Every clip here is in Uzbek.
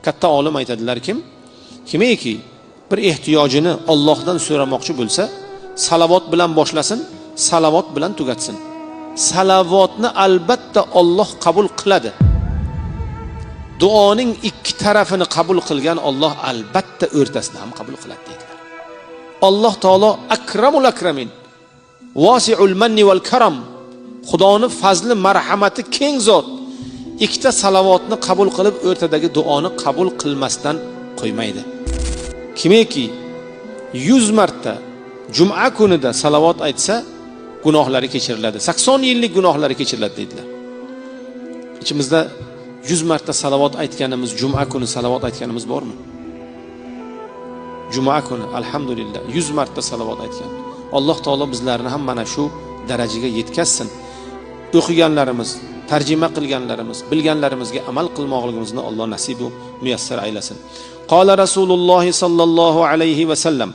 Katta olim aytadilar, kimiki bir ehtiyojini Allohdan so'ramoqchi bo'lsa, salavot bilan boshlasin, salavot bilan tugatsin. Salavotni albatta Alloh qabul qiladi. Duoning ikki tarafini qabul qilgan Alloh albatta o'rtasini ham qabul qiladi deydilar. Alloh taolo akramul akramin, vasi'ul manni val karam. Xudoning fazli, marhamati keng zot. Ikkita salavotni qabul qilib, o'rtadagi duoni qabul qilmasdan qo'ymaydi. Kimiki 100 marta juma kunida salavot aytsa, gunohlari kechiriladi. 80 yillik gunohlari kechiriladi deydilar. İçimizde 100 marta salavot aytganimiz, juma kuni salavot aytganimiz bormi? Juma kuni alhamdulillah 100 marta salavot aytgan. Alloh taolo bizlarni ham mana shu darajaga yetkazsin. O'qiganlarimiz, tarjima qilganlarimiz, bilganlarimizga amal qilmoqligimizni Alloh nasib va muyassar aylasin. Qala Rasululloh sallallohu alayhi va sallam: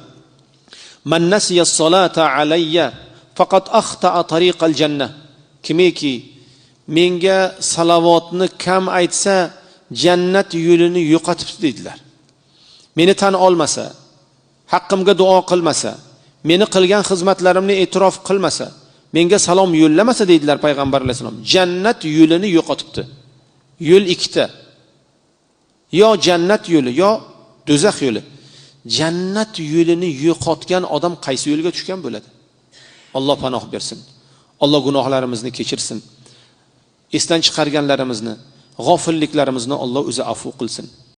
"Man nasiya as-salata alayya faqat akhta'a tariqal jannah." Kimiki menga salavotni kam aytsa, jannat yo'lini yo'qotibdi dedilar. Meni tan olmasa, haqqimga duo qilmasa, meni qilgan xizmatlarimni e'tirof qilmasa, menga salom yo'llamasa dedilar payg'ambar alayhisalom, jannat yo'lini yo'qotibdi. Yo'l ikkita. Yo jannat yo'li, yo do'zax yo'li. Jannat yo'lini yo'qotgan odam qaysi yo'lga tushgan bo'ladi? Alloh panoh bersin. Alloh gunohlarimizni kechirsin. Esdan chiqarganlarimizni, g'ofilliklarimizni Alloh o'zi afv qilsin.